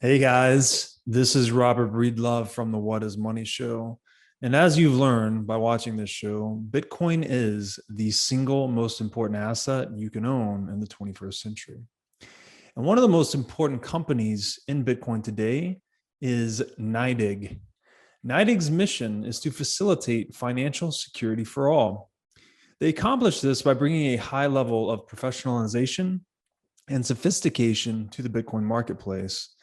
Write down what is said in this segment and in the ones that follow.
Hey guys, this is Robert Breedlove from the What is Money Show. And as you've learned by watching this show, Bitcoin is the single most important asset you can own in the 21st century. And one of the most important companies in Bitcoin today is NYDIG. NYDIG's mission is to facilitate financial security for all. They accomplish this by bringing a high level of professionalization and sophistication to the Bitcoin marketplace.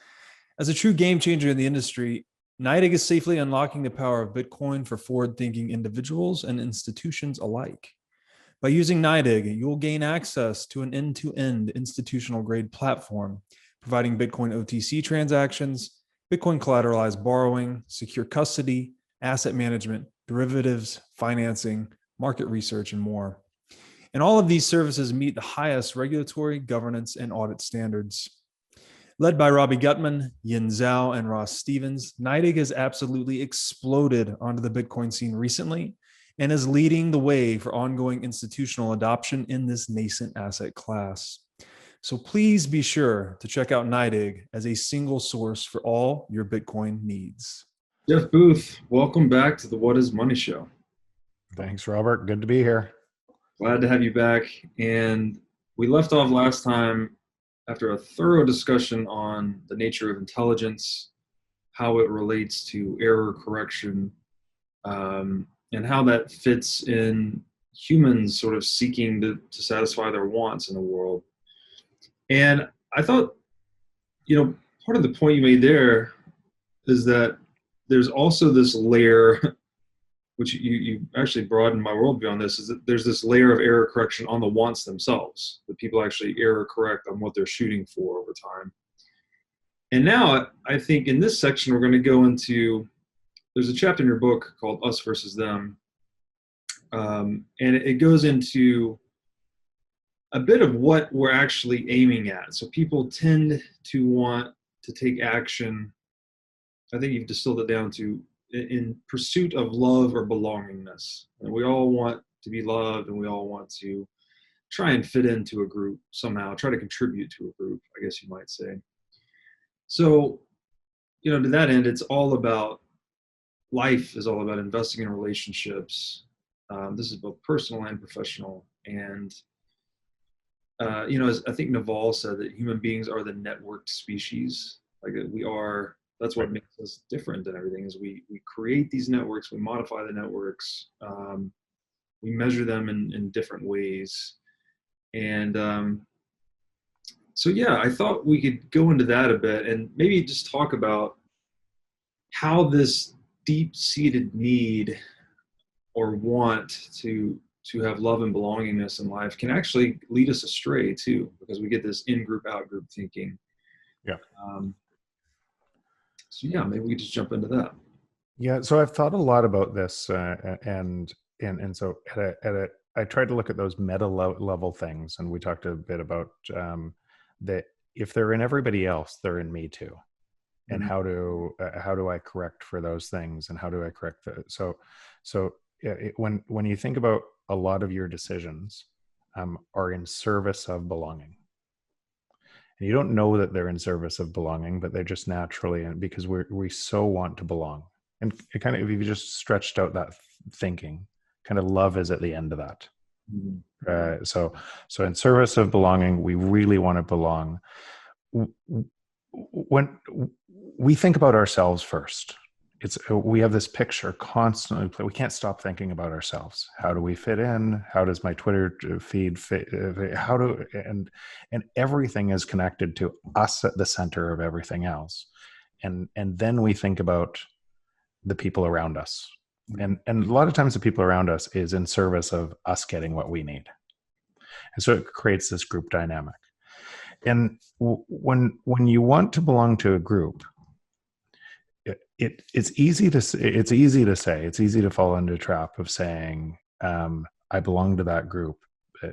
As a true game changer in the industry, NYDIG is safely unlocking the power of Bitcoin for forward-thinking individuals and institutions alike. By using NYDIG, you will gain access to an end-to-end institutional-grade platform, providing Bitcoin OTC transactions, Bitcoin collateralized borrowing, secure custody, asset management, derivatives, financing, market research, and more. And all of these services meet the highest regulatory, governance, and audit standards. Led by Robbie Gutman, Yin Zhao, and Ross Stevens, NYDIG has absolutely exploded onto the Bitcoin scene recently and is leading the way for ongoing institutional adoption in this nascent asset class. So please be sure to check out NYDIG as a single source for all your Bitcoin needs. Jeff Booth, welcome back to the What is Money Show. Thanks, Robert. Good to be here. Glad to have you back. And we left off last time after a thorough discussion on the nature of intelligence, how it relates to error correction, and how that fits in humans sort of seeking to satisfy their wants in the world. And I thought, part of the point you made there is that there's also this layer, which you actually broadened my worldview on this, is that there's this layer of error correction on the wants themselves, that people actually error correct on what they're shooting for over time. And now I think in this section, we're going to go into, there's a chapter in your book called Us versus Them. And it goes into a bit of what we're actually aiming at. So people tend to want to take action. I think you've distilled it down to in pursuit of love or belongingness. And we all want to be loved, and we all want to try and fit into a group somehow, try to contribute to a group, I guess you might say. So, to that end, it's all about, life is all about investing in relationships. This is both personal and professional. And, as I think Naval said, that human beings are the networked species. Like we are, that's what makes us different than everything, is we create these networks, we modify the networks, we measure them in different ways. And so, yeah, I thought we could go into that a bit and maybe just talk about how this deep-seated need or want to have love and belongingness in life can actually lead us astray too, because we get this in-group, out-group thinking. Yeah. So yeah, maybe we could just jump into that. Yeah. So I've thought a lot about this, and so I tried to look at those meta level things, and we talked a bit about that if they're in everybody else, they're in me too, and how do I correct for those things, and how do I correct when you think about a lot of your decisions are in service of belonging. And you don't know that they're in service of belonging, but they're just naturally, and because we so want to belong. And it kind of, if you just stretched out that thinking, kind of love is at the end of that. Mm-hmm. So in service of belonging, we really want to belong. When we think about ourselves first, we have this picture constantly play. We can't stop thinking about ourselves. How do we fit in? How does my Twitter feed fit? And everything is connected to us at the center of everything else. And then we think about the people around us. And a lot of times the people around us is in service of us getting what we need. And so it creates this group dynamic. And when you want to belong to a group, it's easy to say, it's easy to fall into the trap of saying, I belong to that group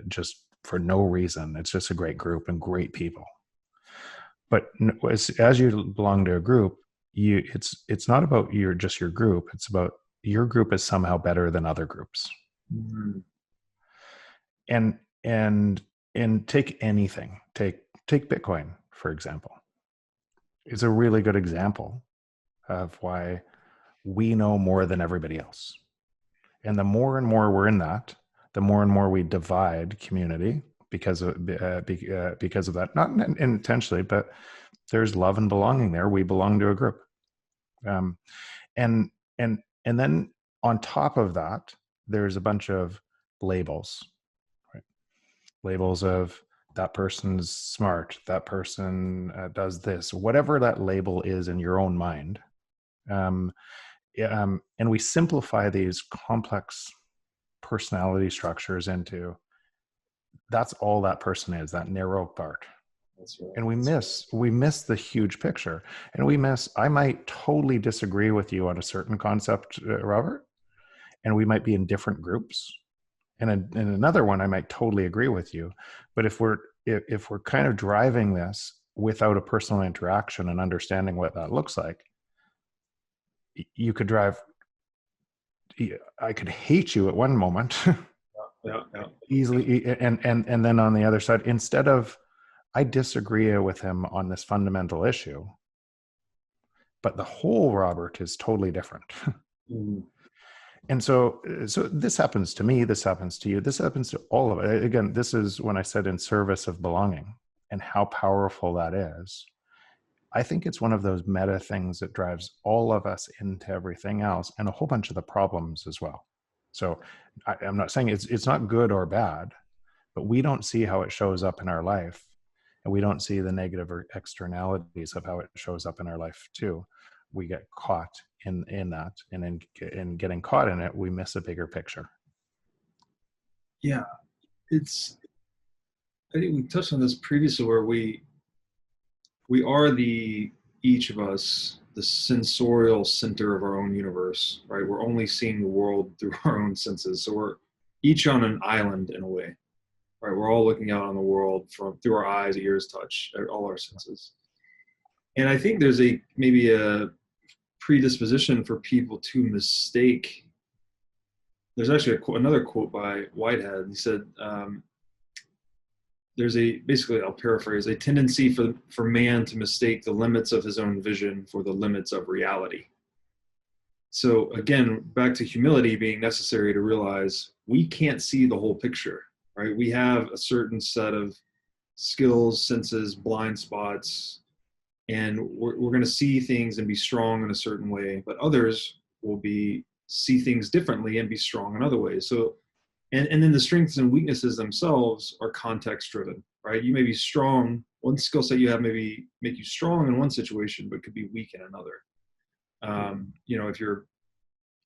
just for no reason. It's just a great group and great people. But as you belong to a group, it's not about your group. It's about your group is somehow better than other groups. Mm-hmm. And take anything, take Bitcoin, for example. is a really good example of why we know more than everybody else. And the more and more we're in that, the more and more we divide community because of that, not intentionally, but there's love and belonging there. We belong to a group. And then on top of that, there's a bunch of labels, right? Labels of that person's smart, that person does this, whatever that label is in your own mind. And we simplify these complex personality structures into that's all that person is, that narrow part. That's right. And we miss the huge picture. And I might totally disagree with you on a certain concept, Robert, and we might be in different groups. And in another one, I might totally agree with you. But if we're kind of driving this without a personal interaction and understanding what that looks like, you could I could hate you at one moment Yeah. easily. And then on the other side, instead of, I disagree with him on this fundamental issue, but the whole Robert is totally different. Mm-hmm. And so this happens to me, this happens to you, this happens to all of it. Again, this is when I said in service of belonging and how powerful that is. I think it's one of those meta things that drives all of us into everything else and a whole bunch of the problems as well. So I'm not saying it's not good or bad, but we don't see how it shows up in our life. And we don't see the negative externalities of how it shows up in our life too. We get caught in that, and in getting caught in it, we miss a bigger picture. Yeah, I think we touched on this previously, where we are each of us, the sensorial center of our own universe, right? We're only seeing the world through our own senses. So we're each on an island in a way, right? We're all looking out on the world through our eyes, ears, touch, all our senses. And I think there's maybe a predisposition for people to mistake. There's actually another quote by Whitehead. He said, there's basically, I'll paraphrase, a tendency for man to mistake the limits of his own vision for the limits of reality. So again, back to humility being necessary to realize we can't see the whole picture, right? We have a certain set of skills, senses, blind spots, and we're going to see things and be strong in a certain way, but others will see things differently and be strong in other ways. So, and then the strengths and weaknesses themselves are context driven, right? You may be strong, one skill set you have maybe make you strong in one situation, but could be weak in another. If you're,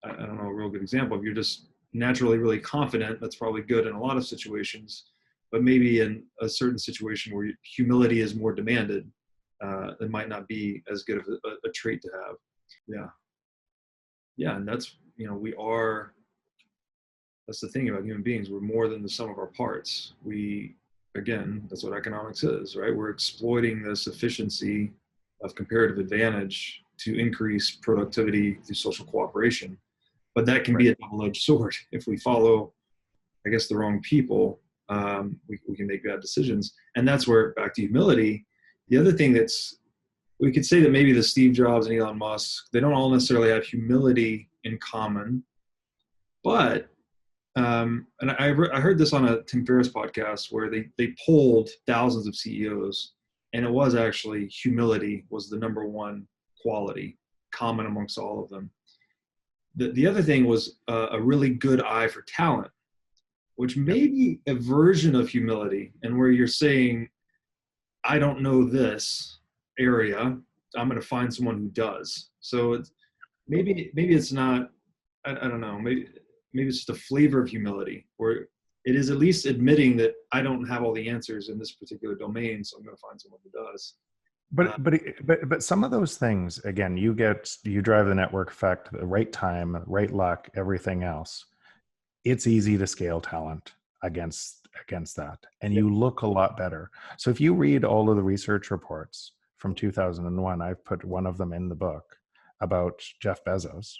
I don't know, a real good example, if you're just naturally really confident, that's probably good in a lot of situations, but maybe in a certain situation where humility is more demanded, it might not be as good of a trait to have. Yeah, and that's, that's the thing about human beings. We're more than the sum of our parts. Again, that's what economics is, right? We're exploiting this efficiency of comparative advantage to increase productivity through social cooperation. But that can be a double-edged sword. If we follow, I guess, the wrong people, we can make bad decisions. And that's where, back to humility, the other thing we could say that maybe the Steve Jobs and Elon Musk, they don't all necessarily have humility in common, but and I heard this on a Tim Ferriss podcast where they polled thousands of CEOs, and it was actually humility was the number one quality common amongst all of them. The other thing was a really good eye for talent, which may be a version of humility, and where you're saying, I don't know this area, I'm going to find someone who does. So maybe it's not, I don't know, maybe it's just a flavor of humility, where it is at least admitting that I don't have all the answers in this particular domain, so I'm going to find someone who does. But some of those things, again, you drive the network effect, the right time, right luck, everything else. It's easy to scale talent against that, and you look a lot better. So if you read all of the research reports from 2001, I've put one of them in the book about Jeff Bezos.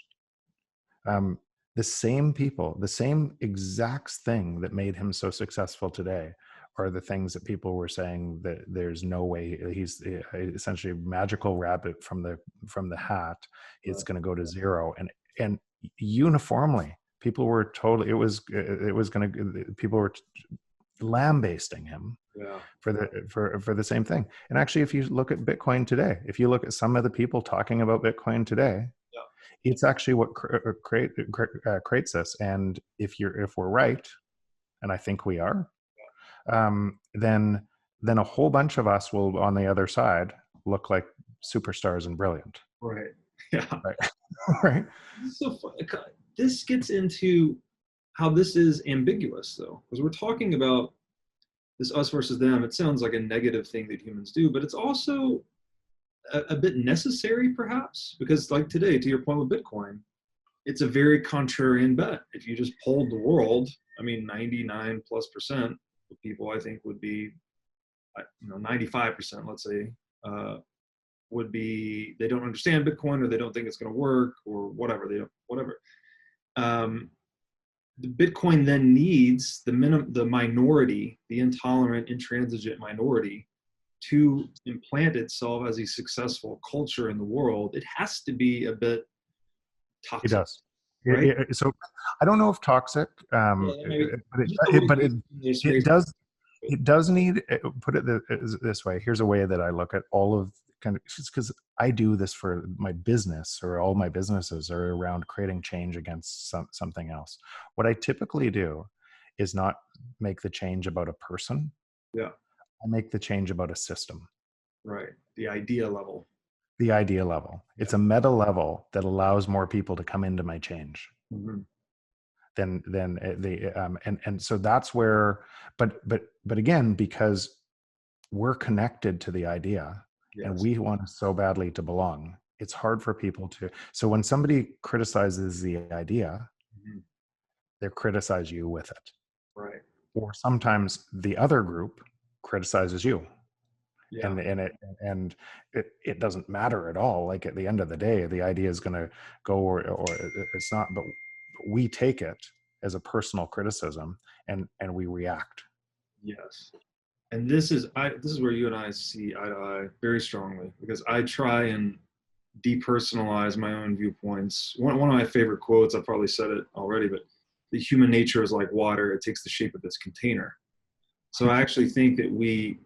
The same people, the same exact thing that made him so successful today are the things that people were saying that there's no way he's essentially a magical rabbit from the hat. It's going to go to zero, and uniformly people were totally. It was going to. People were lambasting him Yeah. for the same thing. And actually, if you look at Bitcoin today, if you look at some of the people talking about Bitcoin today, it's actually what creates this. And if we're right, and I think we are, then a whole bunch of us will, on the other side, look like superstars and brilliant. Right. Yeah. Right. Right. So this gets into how this is ambiguous, though, because we're talking about this us versus them. It sounds like a negative thing that humans do, but it's also a bit necessary, perhaps, because like today, to your point with Bitcoin, it's a very contrarian bet. If you just polled the world, I mean, 99+% of people, I think, would be, 95%, let's say, would be, they don't understand Bitcoin, or they don't think it's going to work, or whatever. The Bitcoin then needs the minority, the intolerant, intransigent minority, to implant itself as a successful culture in the world. It has to be a bit toxic. It does. Right? So I don't know if toxic, but it does. It does need. Put it this way. Here's a way that I look at all of because I do this for my business, or all my businesses are around creating change against something else. What I typically do is not make the change about a person. Yeah. I make the change about a system. Right. The idea level. The idea level. It's a meta level that allows more people to come into my change. Mm-hmm. And so that's where, but again, because we're connected to the idea, yes, and we want so badly to belong, it's hard for people to. So when somebody criticizes the idea, mm-hmm, they criticize you with it. Right. Or sometimes the other group criticizes you. Yeah. And it doesn't matter at all. Like at the end of the day, the idea is going to go or it's not, but we take it as a personal criticism and we react. Yes. And this is where you and I see eye to eye very strongly, because I try and depersonalize my own viewpoints. One of my favorite quotes, I've probably said it already, but the human nature is like water. It takes the shape of its container. So I actually think that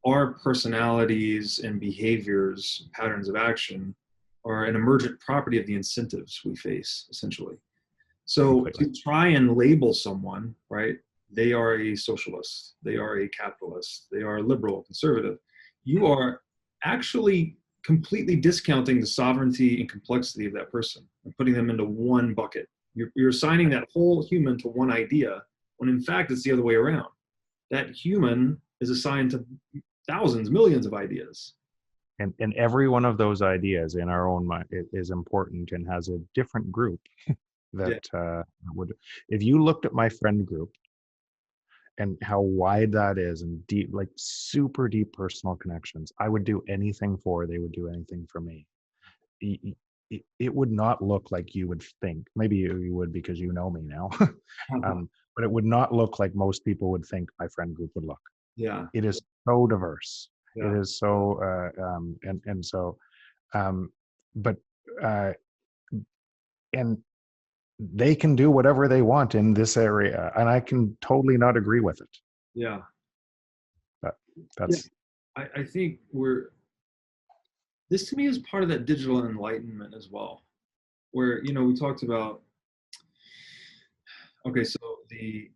our personalities and behaviors, patterns of action, are an emergent property of the incentives we face, essentially. So to try and label someone, right, they are a socialist, they are a capitalist, they are liberal, conservative, you are actually completely discounting the sovereignty and complexity of that person and putting them into one bucket. You're assigning that whole human to one idea, when in fact it's the other way around. That human is assigned to thousands, millions of ideas. And every one of those ideas in our own mind is important and has a different group that would, if you looked at my friend group and how wide that is, and deep, like super deep personal connections, I would do anything they would do anything for me. It would not look like you would think. Maybe you would, because you know me now. But it would not look like most people would think my friend group would look. Yeah. It is so diverse. Yeah. It is so, and they can do whatever they want in this area, and I can totally not agree with it. Yeah. But that's. Yeah. I think this to me is part of that digital enlightenment as well, where, we talked about, okay, so the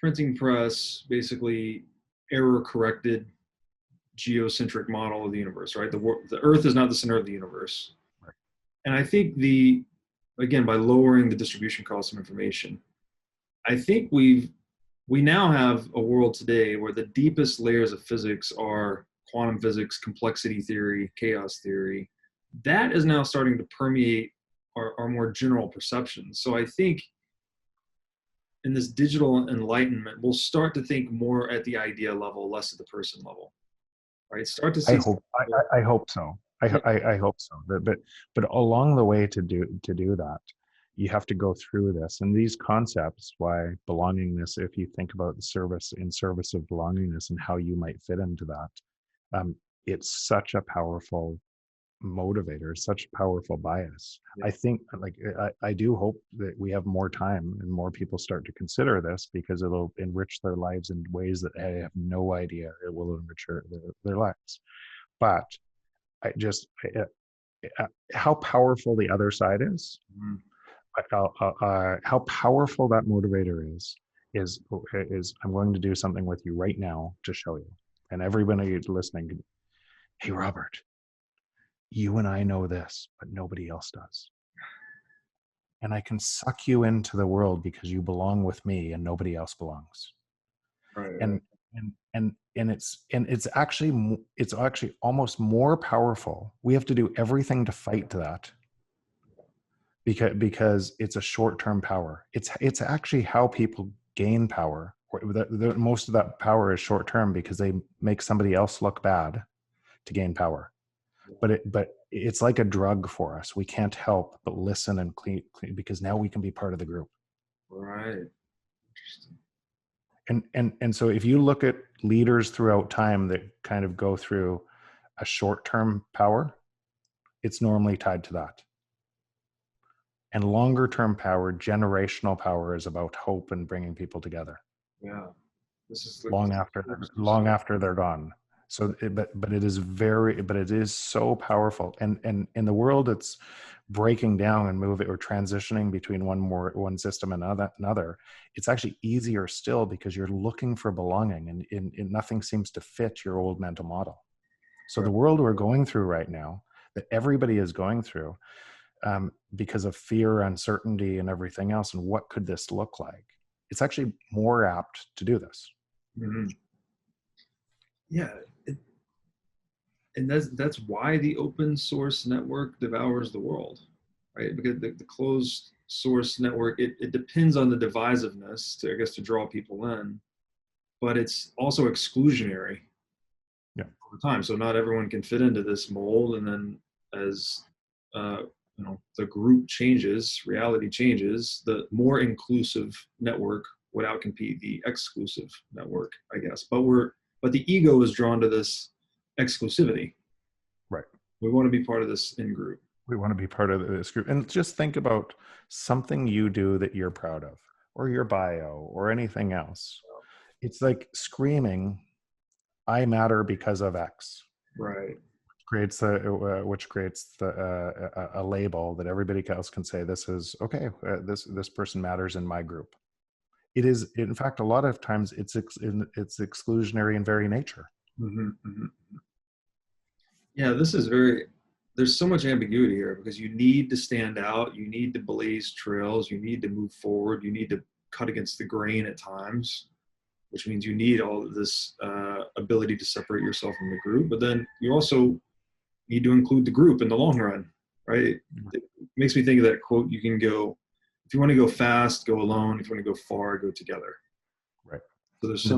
printing press basically error-corrected geocentric model of the universe, right? The Earth is not the center of the universe. Right. And I think again, by lowering the distribution cost of information, I think we now have a world today where the deepest layers of physics are quantum physics, complexity theory, chaos theory. That is now starting to permeate our more general perceptions. So I think in this digital enlightenment, we'll start to think more at the idea level, less at the person level, right? Start to see. I hope so. I hope so. But along the way to do that, you have to go through this. And these concepts, why belongingness, if you think about the service in service of belongingness and how you might fit into that, it's such a powerful motivator, such a powerful bias. Yeah. I think, like, I do hope that we have more time and more people start to consider this, because it'll enrich their lives in ways that I have no idea it will enrich their lives. But I just, how powerful the other side is, how powerful that motivator is I'm going to do something with you right now to show you. And everybody listening, hey, Robert, you and I know this, but nobody else does. And I can suck you into the world because you belong with me and nobody else belongs. Right. And it's actually almost more powerful. We have to do everything to fight that, because it's a short-term power. It's actually how people gain power. Most of that power is short-term because they make somebody else look bad to gain power. But it's like a drug for us. We can't help but listen and clean, because now we can be part of the group. Right. Interesting. And so if you look at leaders throughout time that kind of go through a short-term power, it's normally tied to that. And longer-term power, generational power, is about hope and bringing people together. Yeah. This is long after they're gone. So, but it is so powerful. And in the world, it's breaking down and moving or transitioning between one system and another. It's actually easier still because you're looking for belonging, and nothing seems to fit your old mental model. So the world we're going through right now, that everybody is going through, because of fear, uncertainty, and everything else, and what could this look like? It's actually more apt to do this. Mm-hmm. Yeah. And that's why the open source network devours the world, right? Because the closed source network, it depends on the divisiveness to draw people in, but it's also exclusionary all the time. So not everyone can fit into this mold. And then as the group changes, reality changes, the more inclusive network would outcompete the exclusive network, I guess. But the ego is drawn to this exclusivity. Right. We want to be part of this in-group. We want to be part of this group. And just think about something you do that you're proud of, or your bio, or anything else. It's like screaming, I matter because of X. Right. Which creates a label that everybody else can say, this is okay. This person matters in my group. It is, in fact, a lot of times it's exclusionary in very nature. Mm-hmm, mm-hmm. Yeah, there's so much ambiguity here, because you need to stand out, you need to blaze trails, you need to move forward, you need to cut against the grain at times, which means you need all of this ability to separate yourself from the group, but then you also need to include the group in the long run, right? It makes me think of that quote, you can go, if you want to go fast, go alone, if you want to go far, go together. Right. So there's the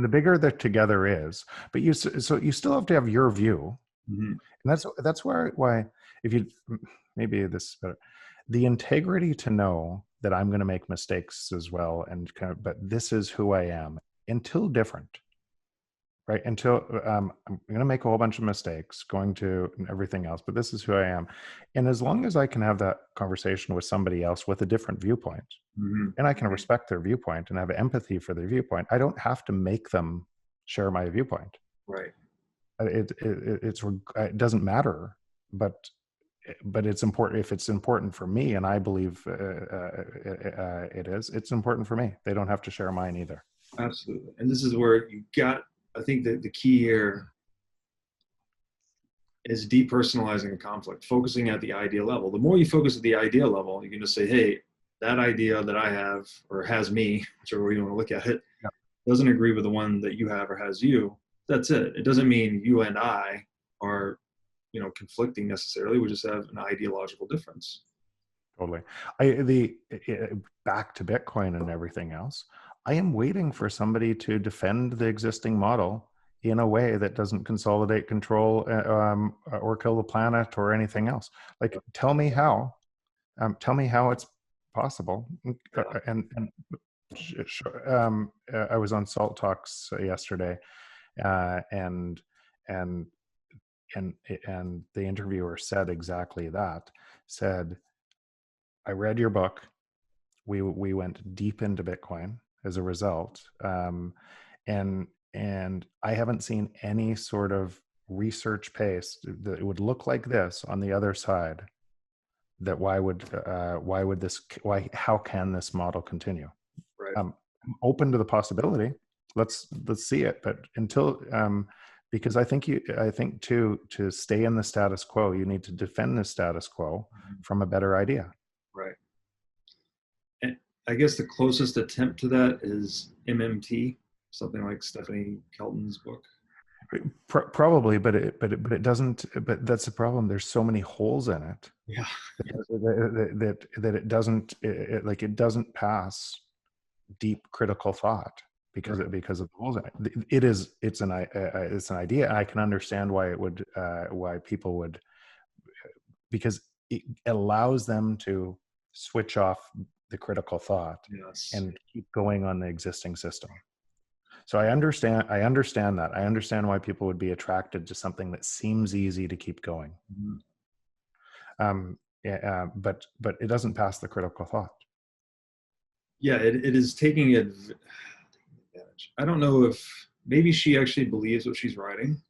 bigger the together is, but you still have to have your view. Mm-hmm. And that's why if you, maybe this, the integrity to know that I'm going to make mistakes as well, and but this is who I am until different, right? Until I'm going to make a whole bunch of mistakes, and everything else, but this is who I am. And as long as I can have that conversation with somebody else with a different viewpoint, mm-hmm. and I can respect their viewpoint and have empathy for their viewpoint, I don't have to make them share my viewpoint. Right. It doesn't matter, but it's important. If it's important for me, and I believe it's important for me. They don't have to share mine either. Absolutely. And this is where I think that the key here is depersonalizing a conflict, focusing at the idea level. The more you focus at the idea level, you can just say, hey, that idea that I have, or has me, whichever way you want to look at it, doesn't agree with the one that you have or has you. That's it. It doesn't mean you and I are, conflicting necessarily. We just have an ideological difference. Totally. Back to Bitcoin and everything else, I am waiting for somebody to defend the existing model in a way that doesn't consolidate control or kill the planet or anything else. Like, tell me how possible. Yeah. And I was on Salt Talks yesterday, and and and the interviewer said exactly that. Said, I read your book. We went deep into Bitcoin as a result, and I haven't seen any sort of research pace that it would look like this on the other side. That how can this model continue? Right. I'm open to the possibility. Let's see it, but until because I think to stay in the status quo, you need to defend the status quo from a better idea. Right. And I guess the closest attempt to that is MMT, something like Stephanie Kelton's book. Probably, but it doesn't. But that's the problem. There's so many holes in it. Yeah. That it doesn't it doesn't pass deep critical thought because Right. because of the holes in it. It's an idea. I can understand why it would why people would, because it allows them to switch off the critical thought Yes. and keep going on the existing system. So I understand that. I understand why people would be attracted to something that seems easy to keep going. But it doesn't pass the critical thought. Yeah, it is taking advantage. I don't know if maybe she actually believes what she's writing.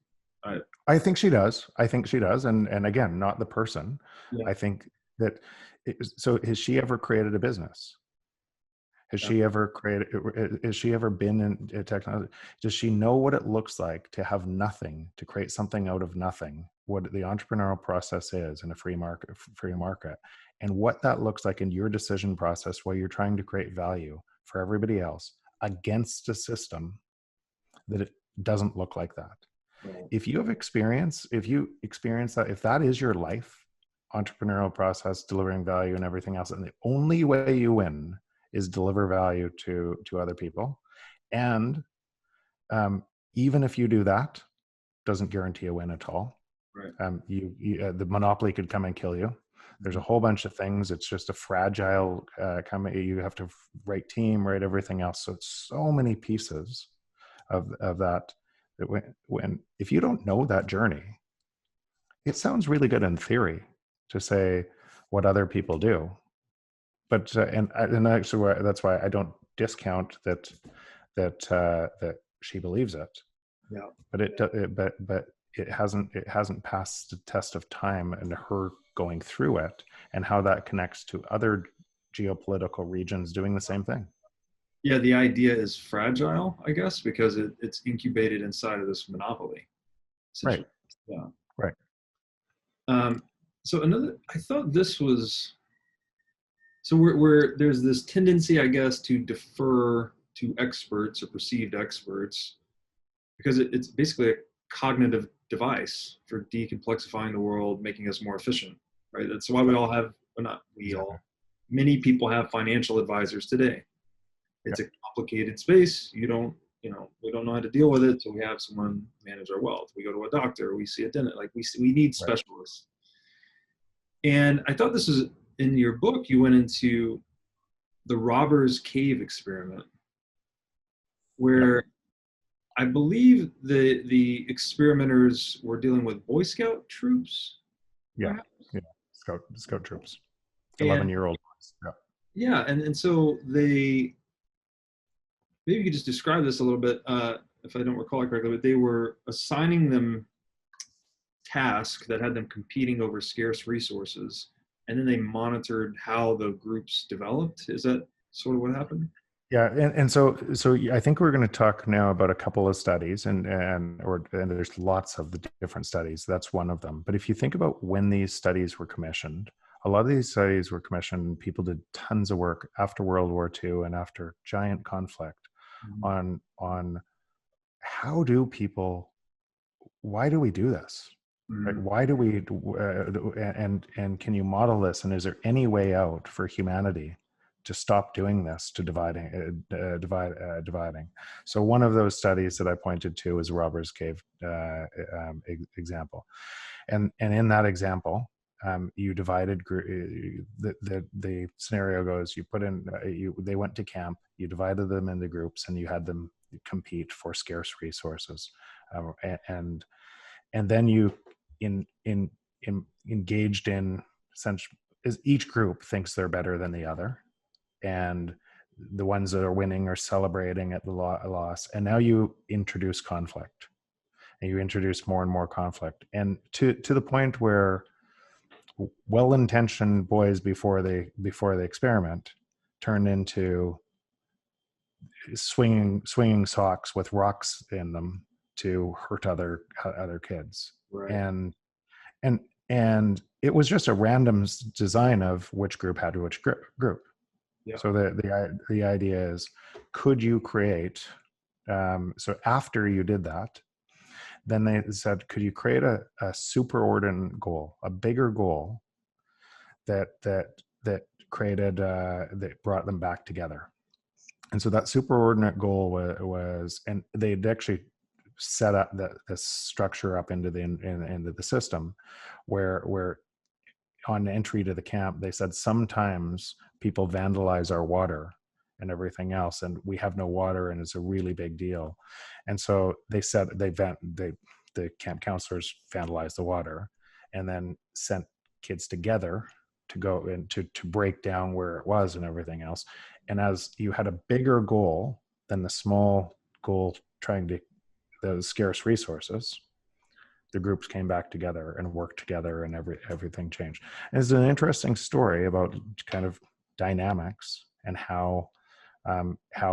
I think she does. And again, not the person. Yeah. I think that. So has she ever created a business? Has she ever been in technology? Does she know what it looks like to have nothing, to create something out of nothing? What the entrepreneurial process is in a free market, and what that looks like in your decision process while you're trying to create value for everybody else against a system that it doesn't look like that. Right. If you experience that, if that is your life, entrepreneurial process, delivering value and everything else, and the only way you win is deliver value to other people, and even if you do that, doesn't guarantee a win at all. Right. The monopoly could come and kill you. There's a whole bunch of things. It's just a fragile you have to write team, write everything else. So it's so many pieces of that when if you don't know that journey, it sounds really good in theory to say what other people do. But and actually, that's why I don't discount that she believes it. Yeah. But it hasn't passed the test of time and her going through it, and how that connects to other geopolitical regions doing the same thing. Yeah, the idea is fragile, I guess, because it's incubated inside of this monopoly. Right. Yeah. Right. So I thought this was. So we're there's this tendency, I guess, to defer to experts or perceived experts because it's basically a cognitive device for decomplexifying the world, making us more efficient, right? That's why we all have, well, not we all, many people have financial advisors today. It's a complicated space. We don't know how to deal with it, so we have someone manage our wealth. We go to a doctor, we see a dentist, like we need specialists. And I thought this was, in your book, you went into the Robbers Cave experiment, where I believe the experimenters were dealing with Boy Scout troops. Yeah, Scout troops, 11-year-old boys. Yeah, and so they, maybe you could just describe this a little bit, if I don't recall it correctly, but they were assigning them tasks that had them competing over scarce resources, and then they monitored how the groups developed. Is that sort of what happened? Yeah, and so I think we're going to talk now about a couple of studies, and there's lots of the different studies. That's one of them. But if you think about when these studies were commissioned, a lot of these studies were commissioned. People did tons of work after World War II and after giant conflict on how do people, why do we do this? Right? Why do we and can you model this? And is there any way out for humanity to stop doing this, to dividing? So one of those studies that I pointed to is Robbers Cave example, and in that example, you divided the scenario goes, you put in they went to camp, you divided them into groups, and you had them compete for scarce resources, and then you engaged in sense, is each group thinks they're better than the other, and the ones that are winning are celebrating at the loss, and now you introduce conflict, and you introduce more and more conflict, and to the point where well-intentioned boys before they experiment turn into swinging socks with rocks in them to hurt other kids. Right. And it was just a random design of which group had which group. Yeah. So the idea is, could you create, so after you did that, then they said, could you create a superordinate goal, a bigger goal that created, that brought them back together? And so that superordinate goal was, and they'd actually set up the structure up into the system, where on entry to the camp, they said sometimes people vandalize our water and everything else, and we have no water, and it's a really big deal. And so they said the camp counselors vandalized the water, and then sent kids together to go and to break down where it was and everything else. And as you had a bigger goal than the small goal trying to those scarce resources, the groups came back together and worked together, and everything changed. And it's an interesting story about kind of dynamics and how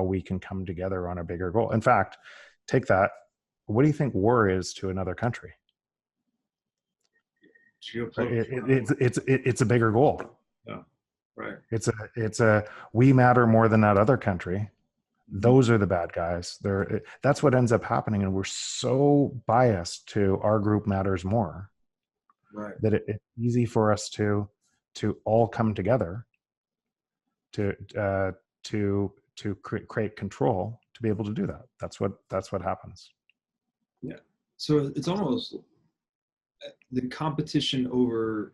we can come together on a bigger goal. In fact, take that. What do you think war is to another country? It's a bigger goal. Yeah. Right. It's a we matter more than that other country. Those are the bad guys. That's what ends up happening, and we're so biased to our group matters more, right, that it's easy for us to all come together to create control to be able to do that. That's what happens. Yeah. So it's almost the competition over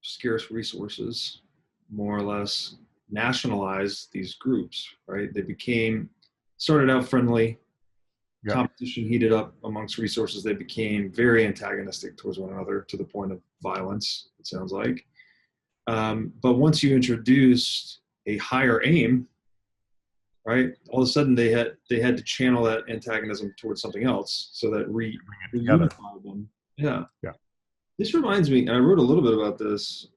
scarce resources more or less nationalized these groups, right? They started out friendly. Yep. Competition heated up amongst resources. They became very antagonistic towards one another to the point of violence, it sounds like. But once you introduced a higher aim, right, all of a sudden they had to channel that antagonism towards something else, so that reunified them. Yeah. Yeah. This reminds me, and I wrote a little bit about this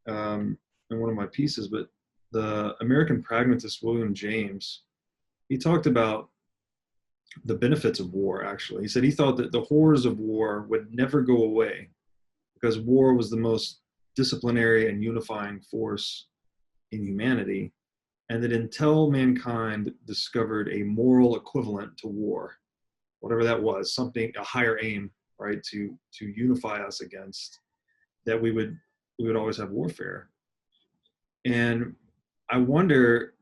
in one of my pieces, but the American pragmatist William James, he talked about the benefits of war, actually. He said he thought that the horrors of war would never go away because war was the most disciplinary and unifying force in humanity, and that until mankind discovered a moral equivalent to war, whatever that was, something, a higher aim, right, to unify us against, that we would always have warfare. And I wonder,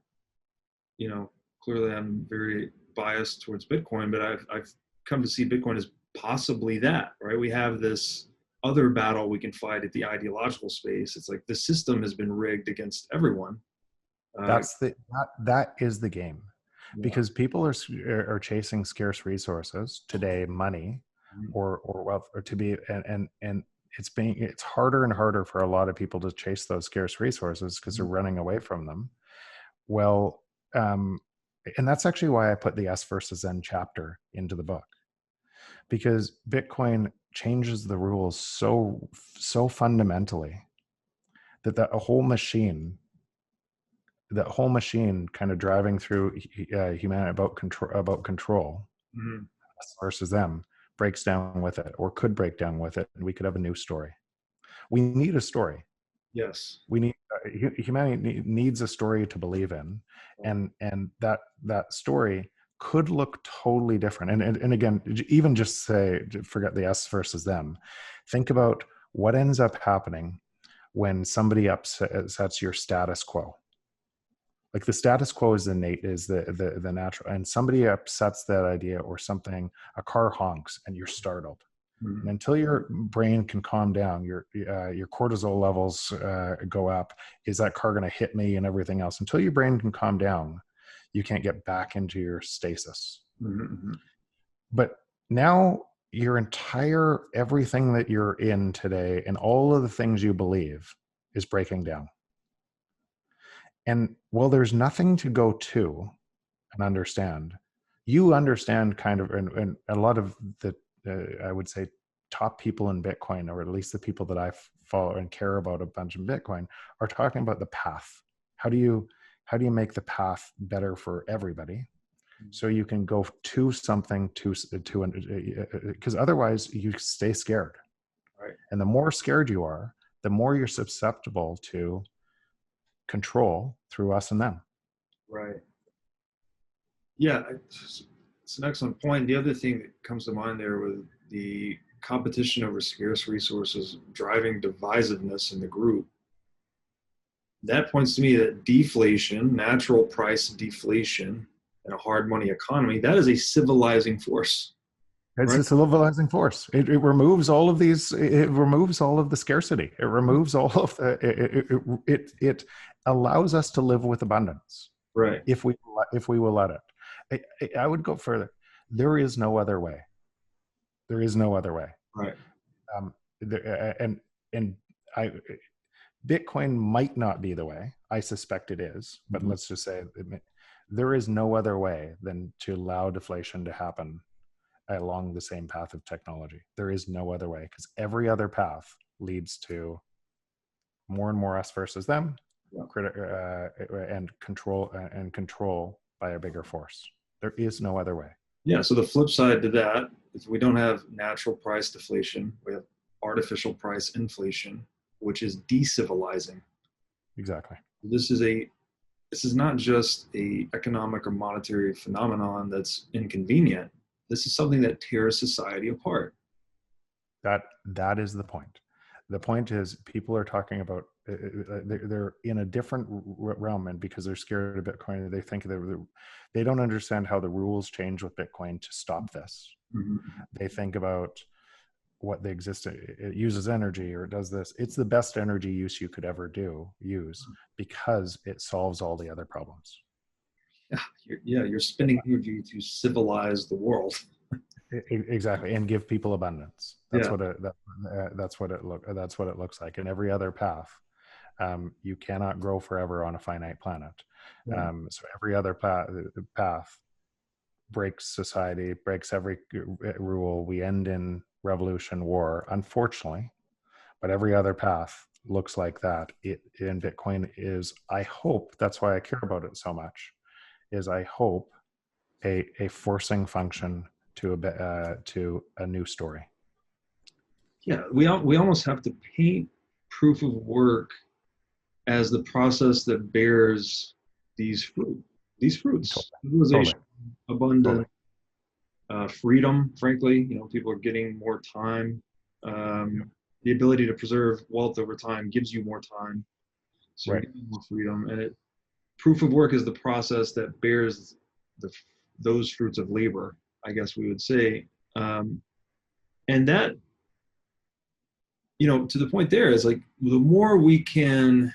clearly I'm very biased towards Bitcoin, but I've come to see Bitcoin as possibly that, right? We have this other battle we can fight at the ideological space. It's like the system has been rigged against everyone. That is the game, because people are chasing scarce resources today, money, or wealth, or to be, and it's harder and harder for a lot of people to chase those scarce resources because they're running away from them. Well, and that's actually why I put the S versus N chapter into the book, because Bitcoin changes the rules so fundamentally that the whole machine kind of driving through humanity about control versus them breaks down with it, or could break down with it, and we could have a new story. We need a story. Yes. We need humanity needs a story to believe in, and that story could look totally different. And again, even just say, forget the us versus them. Think about what ends up happening when somebody upsets your status quo. Like the status quo is the natural, and somebody upsets that idea or something. A car honks and you're startled. And until your brain can calm down, your cortisol levels go up. Is that car going to hit me and everything else? Until your brain can calm down, you can't get back into your stasis. Mm-hmm. But now your entire everything that you're in today and all of the things you believe is breaking down. And well, there's nothing to go to and understand. You understand kind of, and a lot of the, I would say, top people in Bitcoin, or at least the people that I follow and care about a bunch in Bitcoin, are talking about the path. How do you make the path better for everybody, so you can go to something because otherwise you stay scared. Right. And the more scared you are, the more you're susceptible to control through us and them. Right. Yeah, it's an excellent point. The other thing that comes to mind there with the competition over scarce resources driving divisiveness in the group, that points to me that deflation, natural price deflation in a hard money economy, that is a civilizing force. It's right? a civilizing force. It removes all of these. It removes all of the scarcity. It removes all of the. It allows us to live with abundance. Right. If we will let it. I would go further. There is no other way. There is no other way. Right. Bitcoin might not be the way. I suspect it is, but let's just say there is no other way than to allow deflation to happen along the same path of technology. There is no other way, because every other path leads to more and more us versus them, and control by a bigger force. There is no other way. Yeah. So the flip side to that, if we don't have natural price deflation, we have artificial price inflation, which is decivilizing. Exactly. This is not just a economic or monetary phenomenon that's inconvenient. This is something that tears society apart. That is the point. The point is, people are talking about they're in a different realm, and because they're scared of Bitcoin, they think they don't understand how the rules change with Bitcoin to stop this. Mm-hmm. They think about what the it uses energy, or it does this. It's the best energy use you could ever use, because it solves all the other problems. You're spending energy to civilize the world. Exactly, and give people abundance. That's what it looks like. In every other path, you cannot grow forever on a finite planet. Yeah. So every other path breaks society, breaks every rule. We end in revolution, war, unfortunately, but every other path looks like that. In Bitcoin is, I hope, that's why I care about it so much, is I hope a forcing function to a new story. Yeah, we almost have to paint proof of work as the process that bears these fruits. Civilization, abundance, freedom. Frankly, people are getting more time. The ability to preserve wealth over time gives you more time, so you're getting more freedom. And proof of work is the process that bears those fruits of labor, I guess we would say. And that, to the point there is, like, the more we can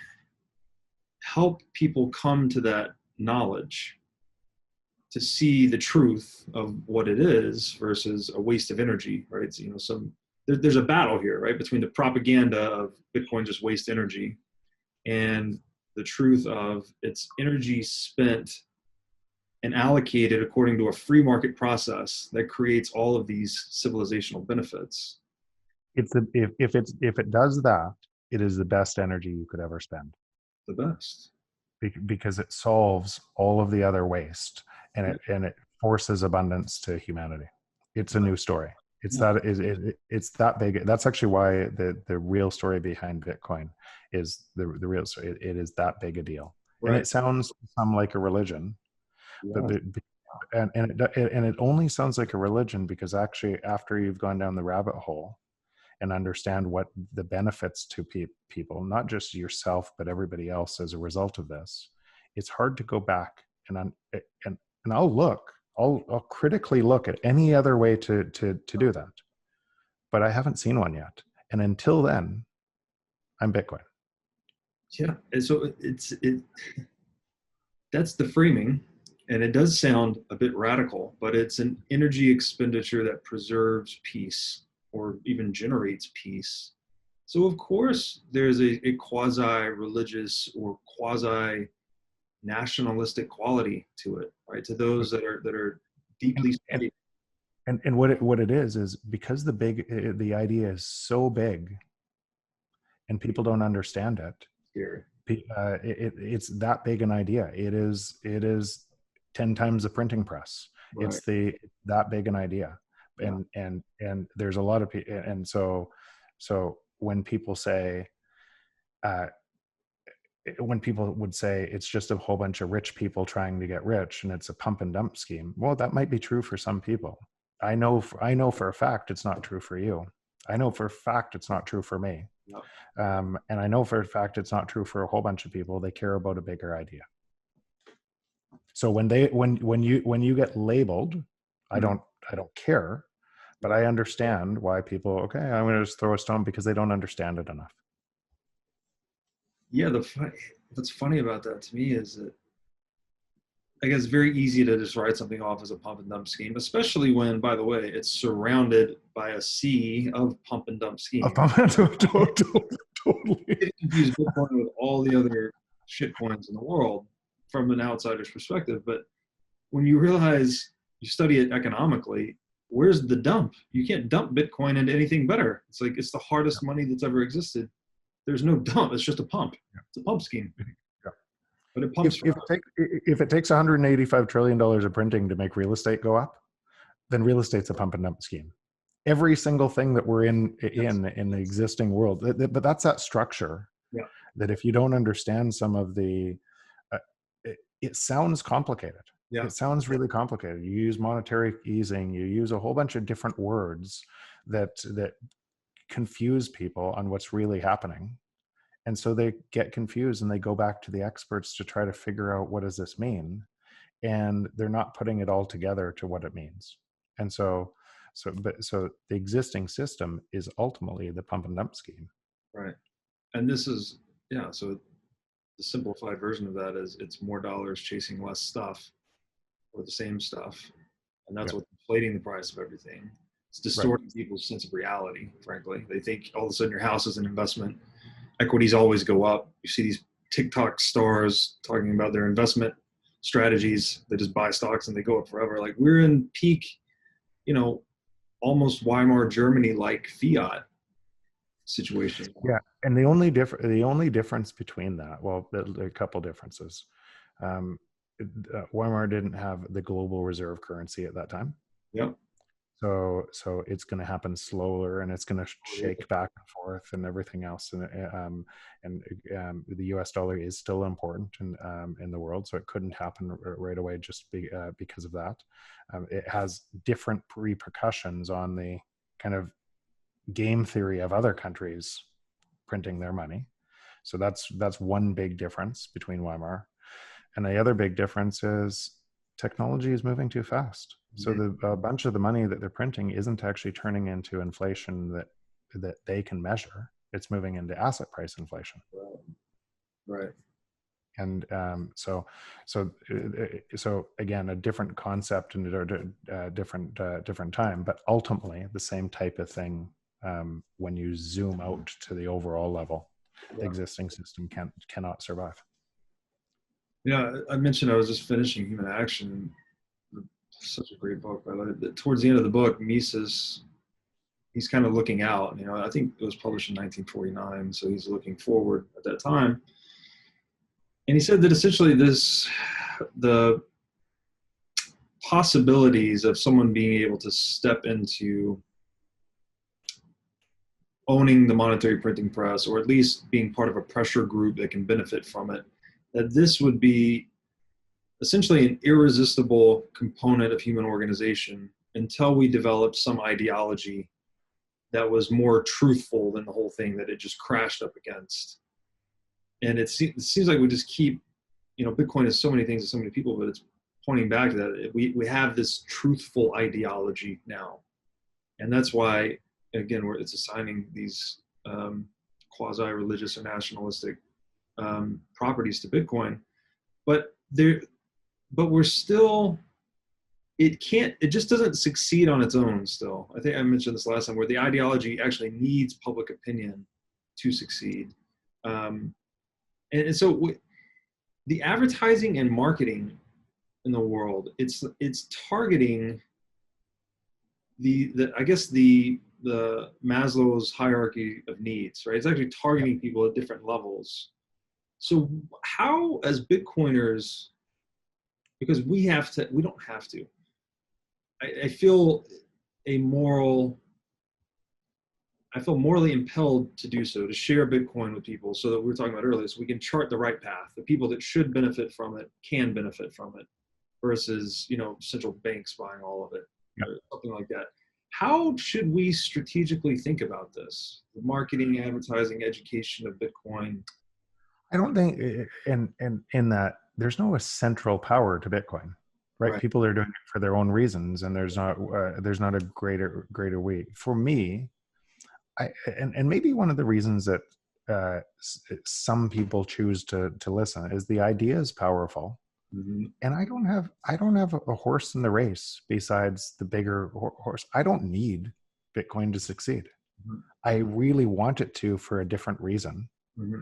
help people come to that knowledge, to see the truth of what it is versus a waste of energy, right? So, there's a battle here, right, between the propaganda of Bitcoin just waste energy and the truth of it's energy spent and allocated according to a free market process that creates all of these civilizational benefits. If it does that, it is the best energy you could ever spend. The best. Because it solves all of the other waste, and it forces abundance to humanity. It's a new story. It's that big. That's actually why the real story behind Bitcoin is the real story. It is that big a deal. Right. And it sounds like a religion, but it only sounds like a religion because actually, after you've gone down the rabbit hole and understand what the benefits to people, not just yourself, but everybody else as a result of this, it's hard to go back and I'll critically look at any other way to do that. but I haven't seen one yet. And until then, I'm Bitcoin. Yeah, and so that's the framing, and it does sound a bit radical, but it's an energy expenditure that preserves peace or even generates peace. So of course there's a quasi-religious or quasi-nationalistic quality to it, right? To those that are deeply studied. And what it is because the idea is so big and people don't understand it. Scary. It's that big an idea. It is 10 times the printing press. Right. It's that big an idea. And there's a lot of people. And so when people say, when people would say it's just a whole bunch of rich people trying to get rich and it's a pump and dump scheme. Well, that might be true for some people. I know for a fact it's not true for you. I know for a fact it's not true for me. No. And I know for a fact it's not true for a whole bunch of people. They care about a bigger idea. So when you get labeled, I don't care, but I understand why people, okay, I'm going to just throw a stone because they don't understand it enough. Yeah, what's funny about that to me is that I guess it's very easy to just write something off as a pump and dump scheme, especially when, by the way, it's surrounded by a sea of pump and dump schemes. Totally. You confuse Bitcoin with all the other shit coins in the world from an outsider's perspective. But when you realize you study it economically, where's the dump? You can't dump Bitcoin into anything better. It's like, it's the hardest money that's ever existed. There's no dump. It's just a pump. It's a pump scheme. But it pumps. If it takes $185 trillion of printing to make real estate go up, then real estate's a pump and dump scheme. Every single thing that we're in the existing world, but that's that structure. Yeah. That if you don't understand some of the, it sounds complicated. Yeah. It sounds really complicated. You use monetary easing. You use a whole bunch of different words that confuse people on what's really happening. And so they get confused and they go back to the experts to try to figure out, what does this mean? And they're not putting it all together to what it means. And so the existing system is ultimately the pump and dump scheme. Right. And this is, so the simplified version of that is it's more dollars chasing less stuff or the same stuff. And that's what's inflating the price of everything. It's distorting people's sense of reality, frankly. They think all of a sudden your house is an investment. Equities always go up. You see these TikTok stars talking about their investment strategies. They just buy stocks and they go up forever. Like, we're in peak, almost Weimar Germany-like fiat situation. Yeah, and the only difference between that, well, a couple differences. Weimar didn't have the global reserve currency at that time. Yep. So it's going to happen slower, and it's going to shake back and forth and everything else. And the U.S. dollar is still important in the world, so it couldn't happen right away just because of that. It has different repercussions on the kind of game theory of other countries printing their money. So that's one big difference between Weimar, and the other big difference is technology is moving too fast. So a bunch of the money that they're printing isn't actually turning into inflation that they can measure. It's moving into asset price inflation. Right. And so again, a different concept and a different time, but ultimately the same type of thing. When you zoom out to the overall level, the existing system cannot survive. I mentioned I was just finishing Human Action. Such a great book, by the way. Towards the end of the book, Mises, he's kind of looking out. I think it was published in 1949, so he's looking forward at that time. And he said that essentially the possibilities of someone being able to step into owning the monetary printing press, or at least being part of a pressure group that can benefit from it, that this would be essentially an irresistible component of human organization until we developed some ideology that was more truthful than the whole thing that it just crashed up against. And it seems like we just keep, Bitcoin is so many things to so many people, but it's pointing back to that. We have this truthful ideology now. And that's why again, where it's assigning these quasi-religious or nationalistic properties to Bitcoin, but we're still, it just doesn't succeed on its own still. I think I mentioned this last time, where the ideology actually needs public opinion to succeed. And so the advertising and marketing in the world, it's targeting I guess the Maslow's hierarchy of needs, right? It's actually targeting people at different levels. So how, as Bitcoiners, because we don't have to, I feel morally impelled to do so, to share Bitcoin with people, so that we were talking about earlier, so we can chart the right path. The people that should benefit from it can benefit from it, versus, central banks buying all of it, or something like that. How should we strategically think about this? The marketing, advertising, education of Bitcoin? I don't think in that there's no central power to Bitcoin, right? People are doing it for their own reasons, and there's not a greater way. For me, and maybe one of the reasons that some people choose to listen is the idea is powerful. Mm-hmm. And I don't have a horse in the race besides the bigger horse. I don't need Bitcoin to succeed. Mm-hmm. I really want it to for a different reason. Mm-hmm.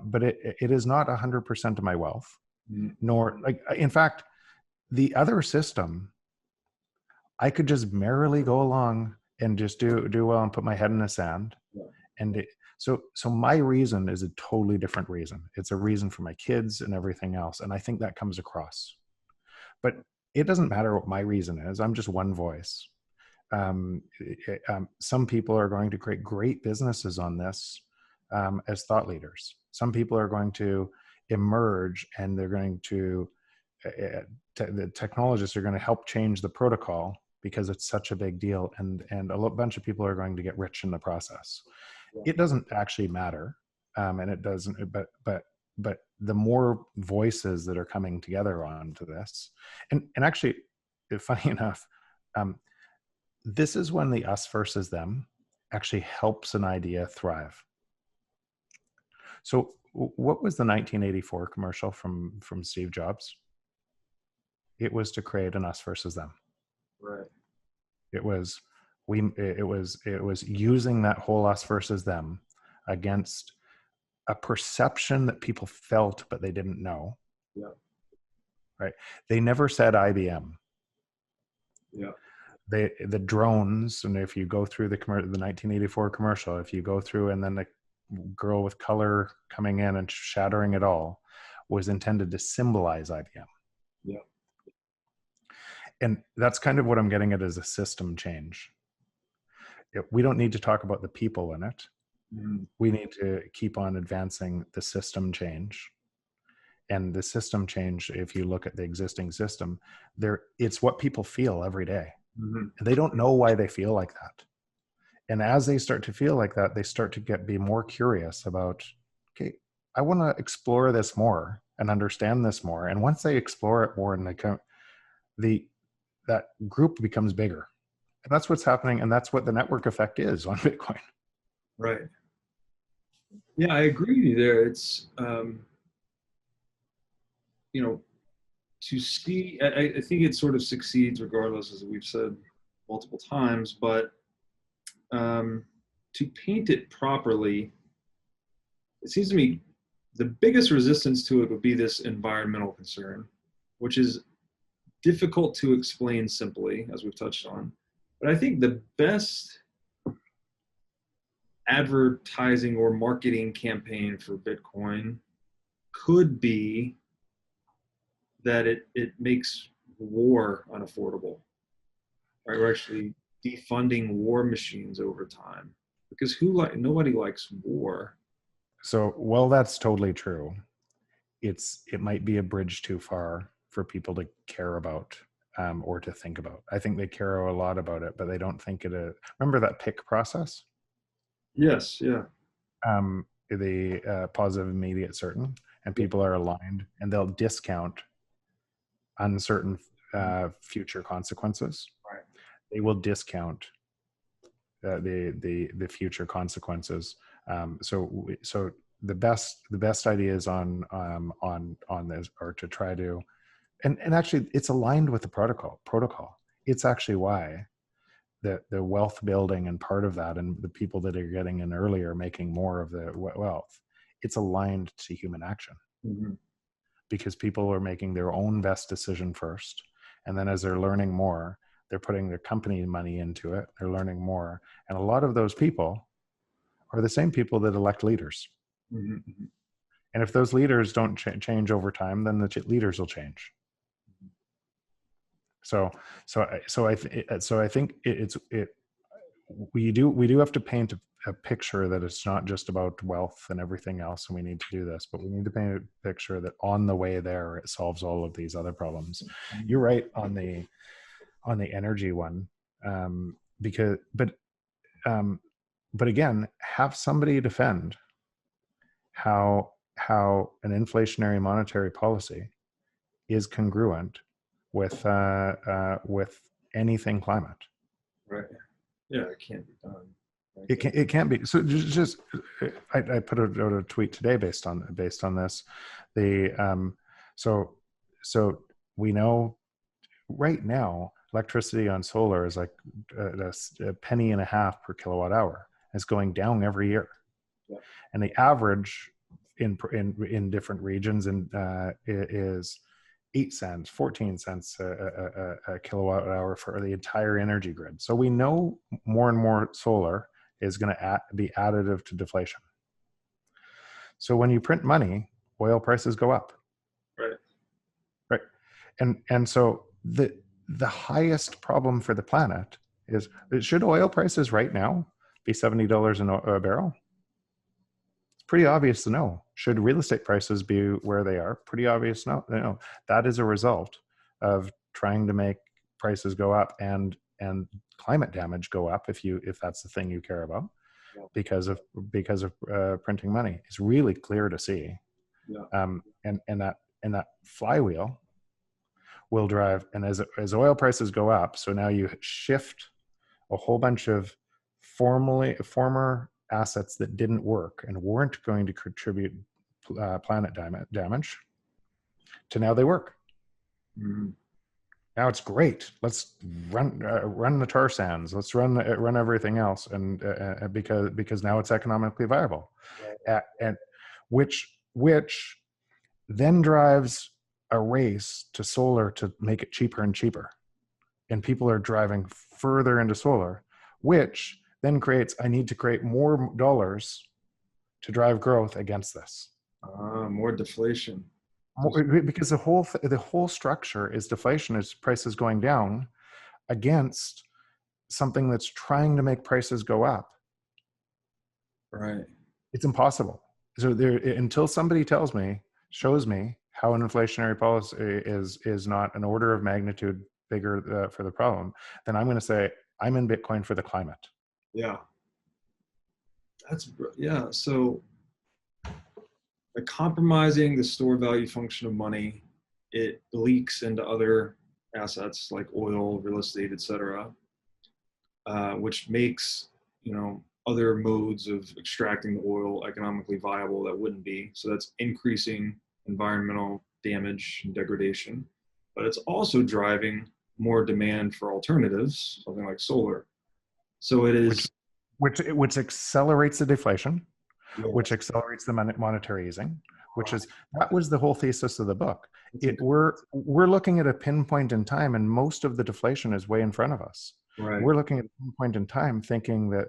But it is not 100% of my wealth, mm-hmm. nor, like, in fact, the other system, I could just merrily go along and just do well and put my head in the sand. Yeah. And so my reason is a totally different reason. It's a reason for my kids and everything else. And I think that comes across. But it doesn't matter what my reason is. I'm just one voice. Some people are going to create great businesses on this as thought leaders. Some people are going to emerge, and they're going to, the technologists are going to help change the protocol because it's such a big deal. And a bunch of people are going to get rich in the process. Yeah. It doesn't actually matter. And it doesn't, but the more voices that are coming together onto this, and actually, funny enough, this is when the us versus them actually helps an idea thrive. So what was the 1984 commercial from Steve Jobs? It was to create an us versus them. Right. It was using that whole us versus them against a perception that people felt but they didn't know. Yeah. Right. They never said IBM. Yeah. The drones, and if you go through the 1984 commercial, if you go through, and then the girl with color coming in and shattering it all, was intended to symbolize IBM. Yeah. And that's kind of what I'm getting at, as a system change. We don't need to talk about the people in it. Mm-hmm. We need to keep on advancing the system change. And the system change, if you look at the existing system, it's what people feel every day. Mm-hmm. And they don't know why they feel like that. And as they start to feel like that, they start to be more curious about, okay, I want to explore this more and understand this more. And once they explore it more, and that group becomes bigger. And that's what's happening. And that's what the network effect is on Bitcoin. Right. Yeah, I agree with you there. It's, to see, I think it sort of succeeds regardless, as we've said multiple times, but to paint it properly, it seems to me the biggest resistance to it would be this environmental concern, which is difficult to explain simply, as we've touched on. But I think the best advertising or marketing campaign for Bitcoin could be that it makes war unaffordable. Right? We're actually defunding war machines over time, because nobody likes war. So, well, that's totally true. It might be a bridge too far for people to care about or to think about. I think they care a lot about it, but they don't think it. Remember that pick process? Yes. Yeah. The positive, immediate, certain, and people are aligned, and they'll discount uncertain future consequences. Right. They will discount the future consequences. So the best ideas on this are to try to, and actually it's aligned with the protocol. It's actually why the wealth building and part of that, and the people that are getting in earlier making more of the wealth, it's aligned to human action. Mm-hmm. Because people are making their own best decision first, and then as they're learning more, they're putting their company money into it, they're learning more, and a lot of those people are the same people that elect leaders. Mm-hmm. And if those leaders don't change over time, then the leaders will change. So I think we do have to paint a picture that it's not just about wealth and everything else, and we need to do this, but we need to paint a picture that on the way there, it solves all of these other problems. You're right on the energy one, but again, have somebody defend how an inflationary monetary policy is congruent with anything climate. Right. Yeah, it can't be done. It can't be. So just I put out a tweet today based on this. So we know right now electricity on solar is like a penny and a half per kilowatt hour. It's going down every year, yeah. And the average in different regions is 8 cents, 14 cents a kilowatt hour for the entire energy grid. So we know more and more solar is going to be additive to deflation. So when you print money, oil prices go up. Right. And so the highest problem for the planet is, should oil prices right now be $70 a barrel? It's pretty obvious to know. Should real estate prices be where they are? Pretty obvious to know. That is a result of trying to make prices go up and climate damage go up if that's the thing you care about, because of printing money. It's really clear to see. Yeah. And that flywheel will drive, and as oil prices go up, so now you shift a whole bunch of former assets that didn't work and weren't going to contribute planet damage to now they work. Mm-hmm. Now it's great. Let's run the tar sands. Let's run everything else, and because now it's economically viable, and which then drives a race to solar to make it cheaper and cheaper, and people are driving further into solar, which then creates, I need to create more dollars to drive growth against this. More deflation. Because the whole structure is deflation, is prices going down against something that's trying to make prices go up. Right. It's impossible. So until somebody shows me how an inflationary policy is not an order of magnitude bigger for the problem, then I'm going to say I'm in Bitcoin for the climate. Yeah. So by compromising the store value function of money, it leaks into other assets like oil, real estate, etc., which makes other modes of extracting the oil economically viable that wouldn't be. So that's increasing environmental damage and degradation, but it's also driving more demand for alternatives, something like solar. So it is, which accelerates the deflation, yeah, which accelerates the monetary easing, that was the whole thesis of the book. We're looking at a pinpoint in time, and most of the deflation is way in front of us. Right. We're looking at a pinpoint in time, thinking that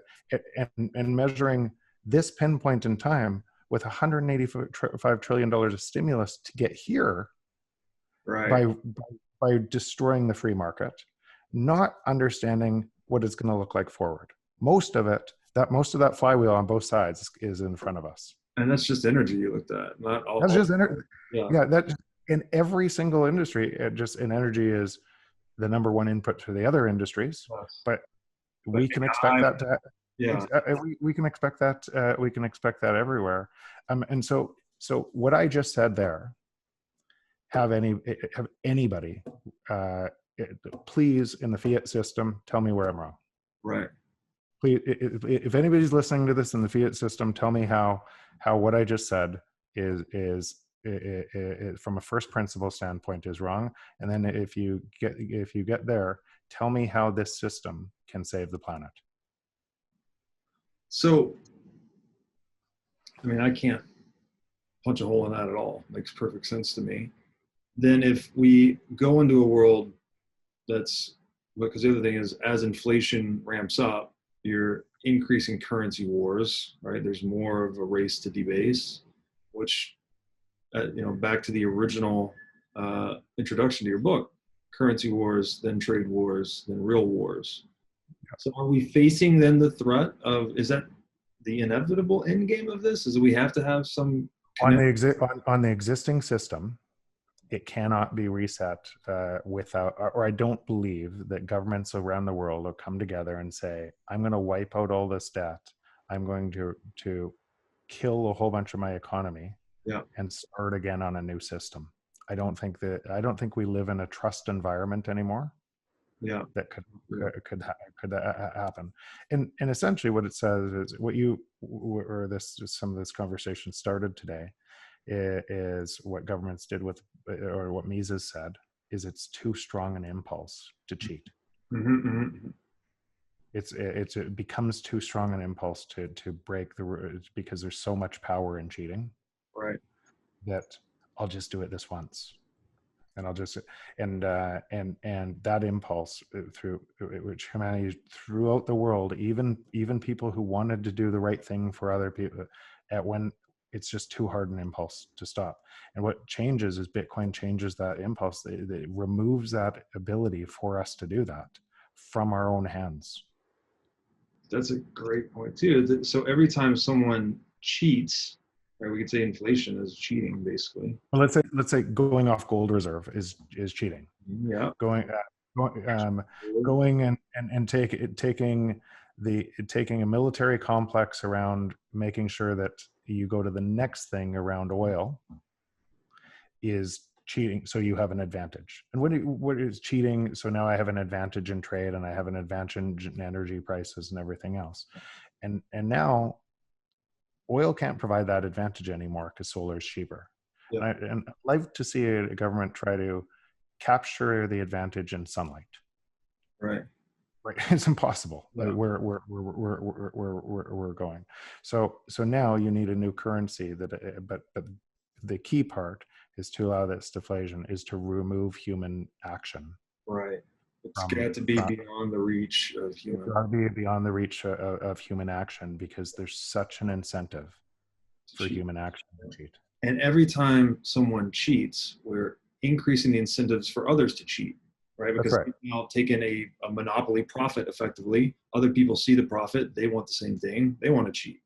and measuring this pinpoint in time with $185 trillion of stimulus to get here, right, by destroying the free market, not understanding what it's going to look like forward. Most of that flywheel on both sides is in front of us. And that's just energy you looked at, not all. That's just energy. Yeah, that in every single industry, energy is the number one input to the other industries. Yes. But we can expect that to. Yeah, we can expect that. We can expect that everywhere. And so what I just said there. Have anybody, please, in the fiat system, tell me where I'm wrong. Right. please, if anybody's listening to this in the fiat system, tell me how what I just said is from a first principle standpoint is wrong. And then if you get there, tell me how this system can save the planet. So, I mean, I can't punch a hole in that at all. Makes perfect sense to me. Then if we go into a world that's, because the other thing is, as inflation ramps up, you're increasing currency wars, right? There's more of a race to debase, which, back to the original introduction to your book, currency wars, then trade wars, then real wars. So are we facing then the threat of, is that the inevitable end game of this? Is that we have to have some on the existing system? It cannot be reset without, or I don't believe that governments around the world will come together and say, I'm going to wipe out all this debt. I'm going to kill a whole bunch of my economy and start again on a new system. I don't think we live in a trust environment anymore. Yeah, that could happen. And essentially what it says is some of this conversation started today is what governments did with, or what Mises said, is it's too strong an impulse to cheat. Mm-hmm. It becomes too strong an impulse to break the rules, because there's so much power in cheating, right? That I'll just do it this once, and I'll just and that impulse through which humanity throughout the world, even people who wanted to do the right thing for other people, when it's just too hard an impulse to stop. And what changes is Bitcoin changes that impulse. It removes that ability for us to do that from our own hands. That's a great point too. So every time someone cheats, right, we could say inflation is cheating, basically. Well, let's say going off gold reserve is cheating. Yeah. Going and taking a military complex around making sure that you go to the next thing around oil is cheating. So you have an advantage. And what is cheating? So now I have an advantage in trade, and I have an advantage in energy prices and everything else. And now oil can't provide that advantage anymore because solar is cheaper. Yeah. And I'd like to see a government try to capture the advantage in sunlight. Right. It's impossible. Yeah. We're going. So now you need a new currency but the key part is to allow this deflation, is to remove human action. Right. It's got to be beyond the reach of human. It's got to be beyond the reach of human action, because there's such an incentive for human action to cheat. And every time someone cheats, we're increasing the incentives for others to cheat. Right, because people now taking a monopoly profit effectively. Other people see the profit, they want the same thing, they want to cheat.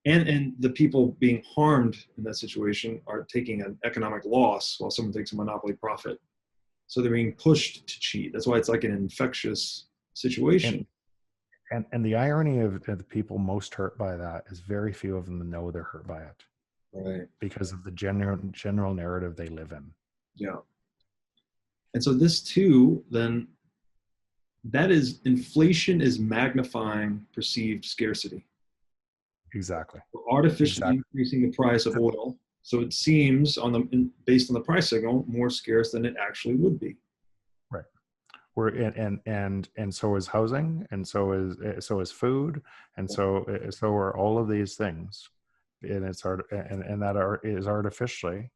And the people being harmed in that situation are taking an economic loss while someone takes a monopoly profit. So they're being pushed to cheat. That's why it's like an infectious situation. And the irony of the people most hurt by that is very few of them know they're hurt by it. Right. Because of the general narrative they live in. Yeah. And so this too, then, that is, inflation is magnifying perceived scarcity. Exactly. We're artificially increasing the price of oil, so it seems based on the price signal more scarce than it actually would be. Right. And so is housing, and so is food, and so are all of these things, and that is artificially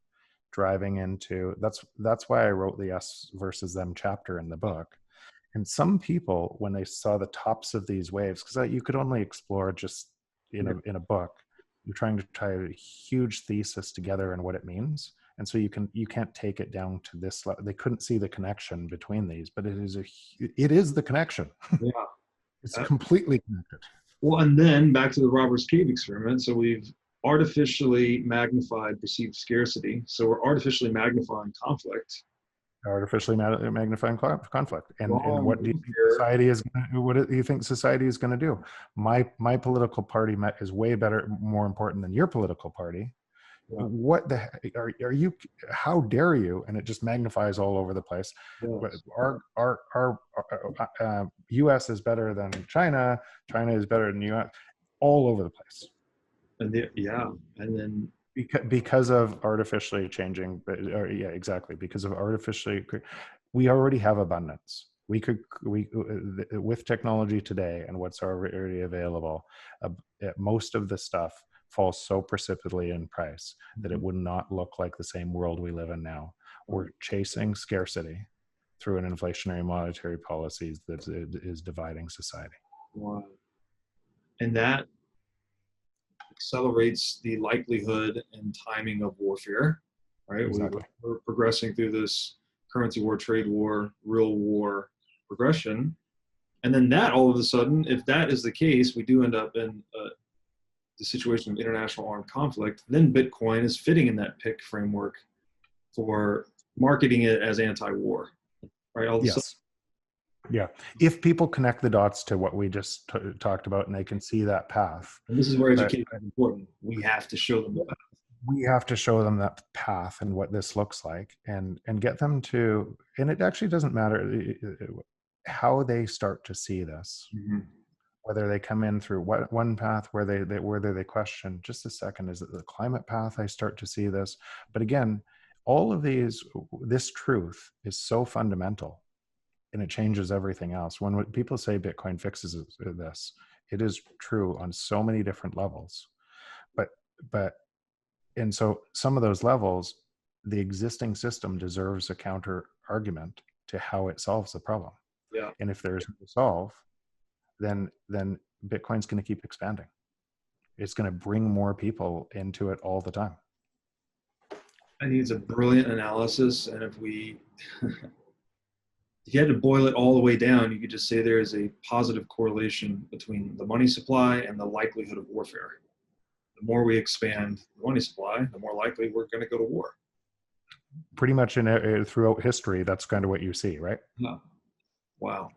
driving into, that's why I wrote the us versus them chapter in the book. And some people, when they saw the tops of these waves, because you could only explore just in a book, you're trying to tie a huge thesis together and what it means, and so you can't take it down to this level. They couldn't see the connection between these, but it is the connection. Yeah. It's completely connected. Well, and then back to the Robbers Cave experiment. So we've artificially magnified perceived scarcity. So we're artificially magnifying conflict. Artificially magnifying conflict. And what do you think society is? What do you think society is going to do? My political party is way better, more important than your political party. what the heck are you, how dare you? And it just magnifies all over the place. Yes. Our US is better than China is better than US, all over the place. And then Because of artificially changing, exactly, because of we already have abundance. We with technology today and what's already available, most of the stuff falls so precipitously in price that it would not look like the same world we live in now. We're chasing scarcity through an inflationary monetary policies that is dividing society. wow. And that accelerates the likelihood and timing of warfare, right? Exactly. We're progressing through this currency war, trade war, real war progression. And then that all of a sudden, if that is the case, we do end up in the situation of international armed conflict, then Bitcoin is fitting in that PIC framework for marketing it as anti-war, right? All of a sudden, Yeah. If people connect the dots to what we just talked about and they can see that path. and this is where education is important. We have to show them the path. We have to show them that path and what this looks like, and get them to, and it actually doesn't matter how they start to see this, whether they come in through one path whether they question, just a second, is it the climate path I start to see this? But again, all of this truth is so fundamental, and it changes everything else. When people say Bitcoin fixes this, it is true on so many different levels. But and so some of those levels, the existing system deserves a counter argument to how it solves the problem. Yeah. And if there's no solve, then Bitcoin's going to keep expanding. It's going to bring more people into it all the time. I think it's a brilliant analysis. And if you had to boil it all the way down, you could just say there is a positive correlation between the money supply and the likelihood of warfare. The more we expand the money supply, the more likely we're going to go to war. Pretty much throughout history, that's kind of what you see, right? Yeah. Wow.